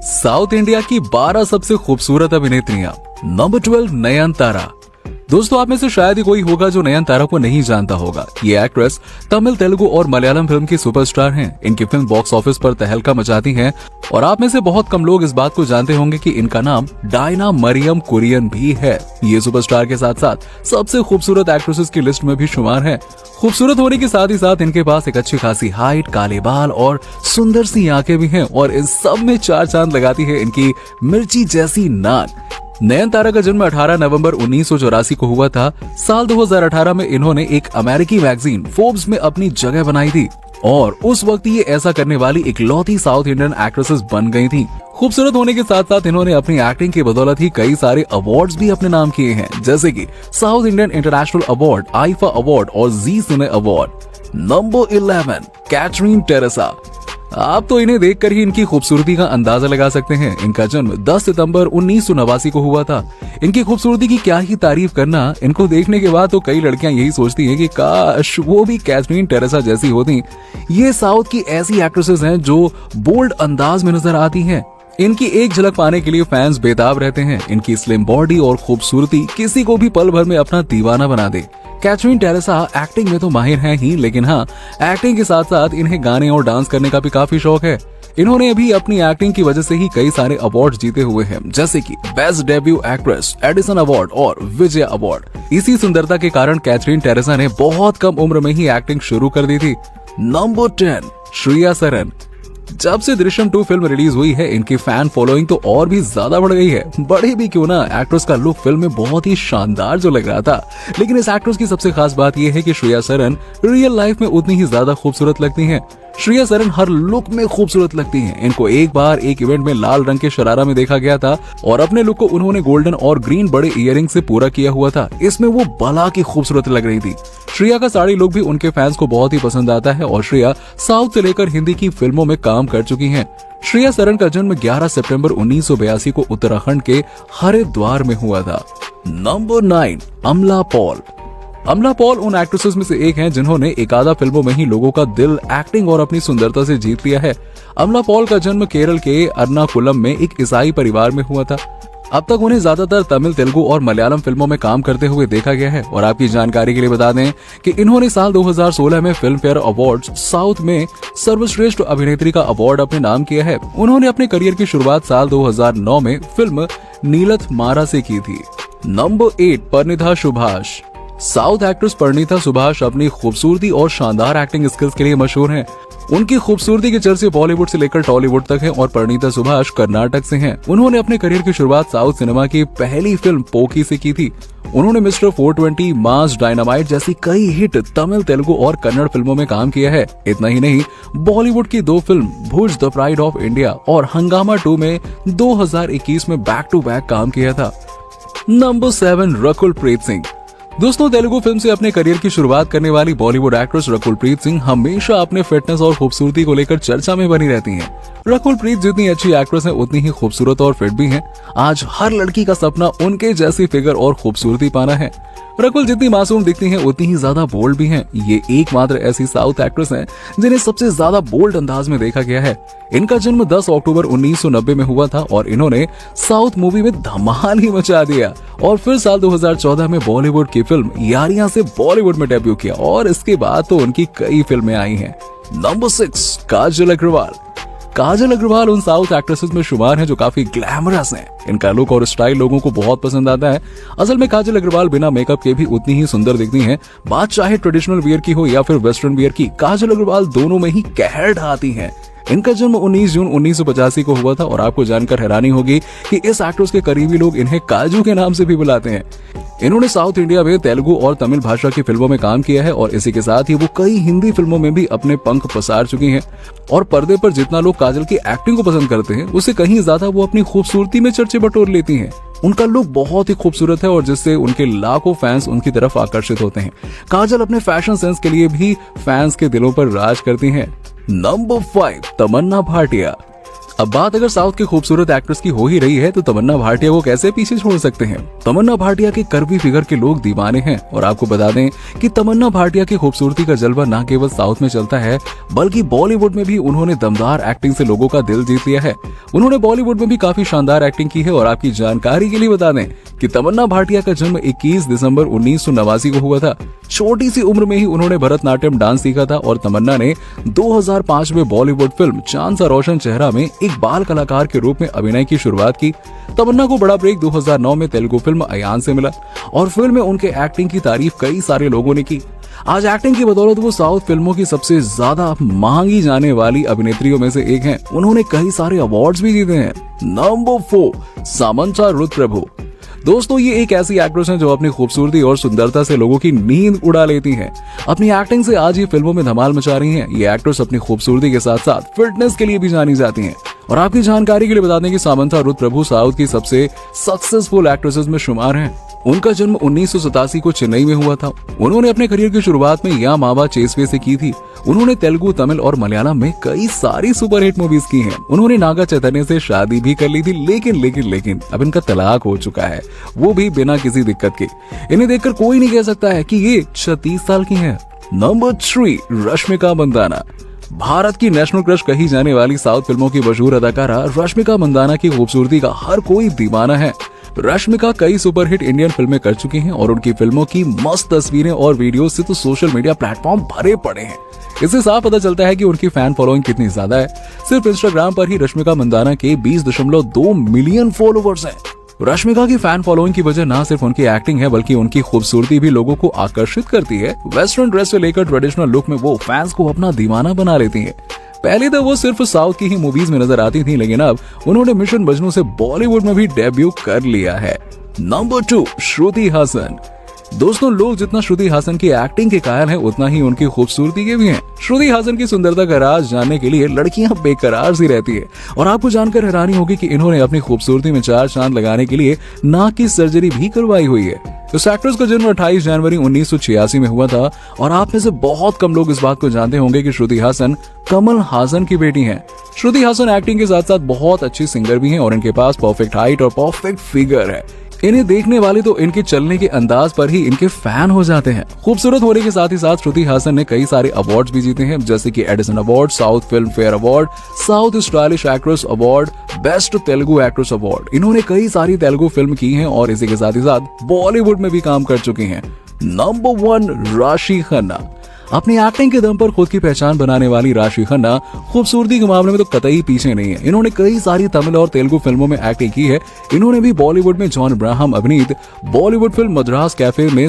South India की 12 सबसे खूबसूरत अभिनेत्रियां। नंबर 12 नयनतारा। दोस्तों, आप में से शायद ही कोई होगा जो नयनतारा को नहीं जानता होगा। ये एक्ट्रेस तमिल, तेलुगु और मलयालम फिल्म की सुपरस्टार हैं। इनकी फिल्म बॉक्स ऑफिस पर तहलका मचाती है और आप में से बहुत कम लोग इस बात को जानते होंगे कि इनका नाम डायना मरियम कुरियन भी है। ये सुपरस्टार के साथ साथ सबसे खूबसूरत एक्ट्रेसेस की लिस्ट में भी शुमार है। खूबसूरत होने के साथ ही साथ इनके पास एक अच्छी खासी हाइट, काले बाल और सुंदर सी आंखें भी हैं और इन सब में चार चांद लगाती है इनकी मिर्ची जैसी नाक। नयनतारा का जन्म 18 नवंबर 1984 को हुआ था। साल 2018 में इन्होंने एक अमेरिकी मैगजीन फोर्ब्स में अपनी जगह बनाई थी और उस वक्त ये ऐसा करने वाली इकलौती साउथ इंडियन एक्ट्रेसेस बन गई थी। खूबसूरत होने के साथ साथ इन्होंने अपनी एक्टिंग की बदौलत ही कई सारे अवार्ड्स भी अपने नाम किए हैं, जैसे कि South Indian International Award, IIFA award और Zee cine award. Number 11 Catherine Tresa. आप तो इन्हें देखकर ही इनकी खूबसूरती का अंदाजा लगा सकते हैं। इनका जन्म 10 सितंबर 1989 को हुआ था। इनकी खूबसूरती की क्या ही तारीफ करना। इनको देखने के बाद तो कई लड़कियां यही सोचती हैं कि काश वो भी कैटरीन टेरेसा जैसी होती। ये साउथ की ऐसी एक्ट्रेसेस हैं जो बोल्ड अंदाज में नजर आती हैं। इनकी एक झलक पाने के लिए फैंस बेताब रहते हैं। इनकी स्लिम बॉडी और खूबसूरती किसी को भी पल भर में अपना दीवाना बना दे। कैटरीन टेरेसा एक्टिंग में तो माहिर हैं ही, लेकिन हाँ, एक्टिंग के साथ साथ इन्हें गाने और डांस करने का भी काफी शौक है। इन्होंने अभी अपनी एक्टिंग की वजह से ही कई सारे अवार्ड जीते हुए हैं, जैसे कि best debut actress, Edison award और विजय अवार्ड। इसी सुंदरता के कारण कैटरीन टेरेसा ने बहुत कम उम्र में ही एक्टिंग शुरू कर दी थी। नंबर 10 श्रेया सरन। जब से दृश्यम 2 फिल्म रिलीज हुई है, इनकी फैन फॉलोइंग तो और भी ज्यादा बढ़ गई है। बड़े भी क्यों ना, एक्ट्रेस का लुक फिल्म में बहुत ही शानदार जो लग रहा था। लेकिन इस एक्ट्रेस की सबसे खास बात यह है कि श्रेया सरन रियल लाइफ में उतनी ही ज्यादा खूबसूरत लगती हैं। श्रेया सरन हर लुक में खूबसूरत लगती हैं। इनको एक बार एक इवेंट में लाल रंग के शरारा में देखा गया था और अपने लुक को उन्होंने गोल्डन और ग्रीन बड़े इयररिंग से पूरा किया हुआ था। इसमें वो बला की खूबसूरत लग रही थी। श्रेया का साड़ी लुक भी उनके फैंस को बहुत ही पसंद आता है और श्रेया साउथ से लेकर हिंदी की फिल्मों में काम कर चुकी हैं। श्रेया सरन का जन्म 11 सितंबर 1982 को उत्तराखंड के हरिद्वार में हुआ था। नंबर 9 अमला पॉल। अमला पॉल उन एक्ट्रेसेस में से एक हैं जिन्होंने एकाधा फिल्मों में ही लोगों का दिल एक्टिंग और अपनी सुंदरता से जीत लिया है। अमला पॉल का जन्म केरल के अर्नाकुलम में एक ईसाई परिवार में हुआ था। अब तक उन्हें ज्यादातर तमिल, तेलुगु और मलयालम फिल्मों में काम करते हुए देखा गया है। और आपकी जानकारी के लिए बता दें कि इन्होंने साल 2016 में फिल्म फेयर अवार्ड साउथ में सर्वश्रेष्ठ अभिनेत्री का अवार्ड अपने नाम किया है। उन्होंने अपने करियर की शुरुआत साल 2009 में फिल्म नीलथ मारा से की थी। Number 8 Parineeta Subhash. South actress Parineeta Subhash अपनी खूबसूरती और शानदार एक्टिंग स्किल्स के लिए मशहूर हैं। उनकी खूबसूरती के चर्चे बॉलीवुड से लेकर टॉलीवुड तक हैं और परिणीता सुभाष कर्नाटक से हैं। उन्होंने अपने करियर की शुरुआत साउथ सिनेमा की पहली फिल्म पोकी से की थी। उन्होंने मिस्टर 420, मास डायनामाइट जैसी कई हिट तमिल, तेलुगु और कन्नड़ फिल्मों में काम किया है। इतना ही नहीं, बॉलीवुड की 2 film Bhuj the pride of India और हंगामा 2 में 2021 में बैक टू बैक काम किया था। नंबर 7 रकुल प्रीत सिंह। दोस्तों, तेलुगु फिल्म से अपने करियर की शुरुआत करने वाली बॉलीवुड एक्ट्रेस रकुल प्रीत सिंह हमेशा अपने फिटनेस और खूबसूरती को लेकर चर्चा में बनी रहती हैं। रकुल प्रीत जितनी अच्छी एक्ट्रेस हैं, उतनी ही खूबसूरत और फिट भी हैं। आज हर लड़की का सपना उनके जैसी फिगर और खूबसूरती पाना है। रकुल जितनी मासूम दिखती हैं, उतनी ही ज्यादा बोल्ड भी हैं। ये एकमात्र ऐसी साउथ एक्ट्रेस हैं जिन्हें सबसे ज्यादा बोल्ड अंदाज में देखा गया है। इनका जन्म 10 अक्टूबर 1990 में हुआ था और इन्होंने साउथ मूवी में धमाल ही मचा दिया और फिर साल 2014 में बॉलीवुड की फिल्म यारियां से बॉलीवुड में डेब्यू किया और इसके बाद तो उनकी कई फिल्में आई हैं। नंबर 6 काजल अग्रवाल। काजल अग्रवाल उन साउथ एक्ट्रेसेस में शुमार हैं जो काफी ग्लैमरस हैं। इनका लुक और स्टाइल लोगों को बहुत पसंद आता है। असल में काजल अग्रवाल बिना मेकअप के भी उतनी ही सुंदर दिखती हैं। बात चाहे ट्रेडिशनल वियर की हो या फिर वेस्टर्न वियर की, काजल अग्रवाल दोनों में ही कहर ढाती हैं। इनका जन्म 19 जून 1985 को हुआ था और आपको जानकर हैरानी होगी कि इस एक्ट्रेस के करीबी लोग इन्हें काजू के नाम से भी बुलाते हैं। इन्होंने साउथ इंडिया में तेलुगु और तमिल भाषा की फिल्मों में काम किया है और इसी के साथ ही वो कई हिंदी फिल्मों में भी अपने पंख पसार चुकी हैं। और पर्दे पर जितना लोग काजल की एक्टिंग को पसंद करते हैं, उससे कहीं ज्यादा वो अपनी खूबसूरती में चर्चे बटोर लेती हैं। उनका लुक बहुत ही खूबसूरत है और जिससे उनके लाखों फैंस उनकी तरफ आकर्षित होते हैं। काजल अपने फैशन सेंस के लिए भी फैंस के दिलों पर राज करती हैं। नंबर 5 तमन्ना भाटिया। अब बात अगर साउथ की खूबसूरत एक्ट्रेस की हो ही रही है तो तमन्ना भाटिया को कैसे पीछे छोड़ सकते हैं। तमन्ना भाटिया के कर्वी फिगर के लोग दीवाने हैं और आपको बता दें कि तमन्ना भाटिया की खूबसूरती का जलवा न केवल साउथ में चलता है बल्कि बॉलीवुड में भी उन्होंने दमदार एक्टिंग से लोगों का दिल जीत लिया है। उन्होंने बॉलीवुड में भी काफी शानदार एक्टिंग की है और आपकी जानकारी के लिए बता दें कि तमन्ना भाटिया का जन्म 21 दिसंबर 1989 को हुआ था। छोटी सी उम्र में ही उन्होंने भरतनाट्यम डांस सीखा था और तमन्ना ने 2005 में बॉलीवुड फिल्म चांद सा रोशन चेहरा में एक बाल कलाकार के रूप में अभिनय की शुरुआत की। तमन्ना को बड़ा ब्रेक 2009 में तेलुगु फिल्म अयान से मिला और फिल्म में उनके एक्टिंग की तारीफ कई सारे लोगों ने की। आज एक्टिंग की बदौलत वो साउथ फिल्मों की सबसे ज्यादा महंगी जाने वाली अभिनेत्रियों में से एक हैं। उन्होंने कई सारे अवार्ड्स भी जीते हैं। नंबर 4, सामंथा रुथ प्रभु। दोस्तों, ये एक ऐसी एक्ट्रेस है जो अपनी खूबसूरती और सुंदरता से लोगों की नींद उड़ा लेती हैं। अपनी एक्टिंग से आज ये फिल्मों में धमाल मचा रही हैं। ये एक्ट्रेस अपनी खूबसूरती के साथ साथ फिटनेस के लिए भी जानी जाती हैं। और आपकी जानकारी के लिए बता दें कि सामंथा रुथ प्रभु साउथ की सबसे सक्सेसफुल एक्ट्रेसेस में शुमार हैं। उनका जन्म 1987 को चेन्नई में हुआ था। उन्होंने अपने करियर की शुरुआत में या मावा चेसवे से की थी। उन्होंने तेलुगु, तमिल और मलयालम में कई सारी सुपरहिट मूवीज की हैं। उन्होंने नागा चैतन्य से शादी भी कर ली थी, लेकिन अब इनका तलाक हो चुका है, वो भी बिना किसी दिक्कत के। इन्हें देखकर कोई नहीं कह सकता है कि ये 36 साल की हैं। नंबर 3, रश्मिका मंदाना। भारत की नेशनल क्रश कही जाने वाली साउथ फिल्मों की मशहूर अदाकारा रश्मिका मंदाना की खूबसूरती का हर कोई दीवाना है। रश्मिका कई सुपरहिट इंडियन फिल्में कर चुकी हैं और उनकी फिल्मों की मस्त तस्वीरें और वीडियो से तो सोशल मीडिया प्लेटफॉर्म भरे पड़े हैं। इससे साफ पता चलता है कि उनकी फैन फॉलोइंग कितनी ज्यादा है। सिर्फ इंस्टाग्राम पर ही रश्मिका मंदाना के 20.2 मिलियन फॉलोवर्स हैं। रश्मिका की फैन फॉलोइंग की वजह न सिर्फ उनकी एक्टिंग है बल्कि उनकी खूबसूरती भी लोगों को आकर्षित करती है। वेस्टर्न ड्रेस से लेकर ट्रेडिशनल लुक में वो फैंस को अपना दीवाना बना लेती हैं। पहले तो वो सिर्फ साउथ की ही मूवीज में नजर आती थी, लेकिन अब उन्होंने मिशन मजनू से बॉलीवुड में भी डेब्यू कर लिया है। नंबर 2, श्रुति हासन। दोस्तों, लोग जितना श्रुति हासन की एक्टिंग के कायल हैं उतना ही उनकी खूबसूरती के भी हैं। श्रुति हासन की सुंदरता का राज जानने के लिए लड़कियां बेकरार सी रहती है और आपको जानकर हैरानी होगी कि इन्होंने अपनी खूबसूरती में 4 चांद लगाने के लिए नाक की सर्जरी भी करवाई हुई है। इस एक्ट्रेस का जन्म 28 जनवरी 1986 में हुआ था और आप में से बहुत कम लोग इस बात को जानते होंगे कि श्रुति हासन कमल हासन की बेटी हैं। श्रुति हासन एक्टिंग के साथ साथ बहुत अच्छी सिंगर भी हैं और इनके पास परफेक्ट हाइट और परफेक्ट फिगर है। इन्हें देखने वाले तो इनके चलने के अंदाज पर ही इनके फैन हो जाते हैं। खूबसूरत होने के साथ ही साथ श्रुति हासन ने कई सारे अवार्ड्स भी जीते हैं, जैसे कि Edison award, south film fair award, south stylish actress award, best Telugu actress award. इन्होंने कई सारी तेलुगु फिल्म की हैं और इसी के साथ ही साथ बॉलीवुड में भी काम कर चुकी हैं। नंबर 1, राशि खन्ना। अपनी एक्टिंग के दम पर खुद की पहचान बनाने वाली राशि खन्ना खूबसूरती के मामले में तो कतई पीछे नहीं है। इन्होंने कई सारी तमिल और तेलुगु फिल्मों में एक्टिंग की है। इन्होंने भी बॉलीवुड में जॉन अब्राहम अभिनीत बॉलीवुड फिल्म मद्रास कैफे में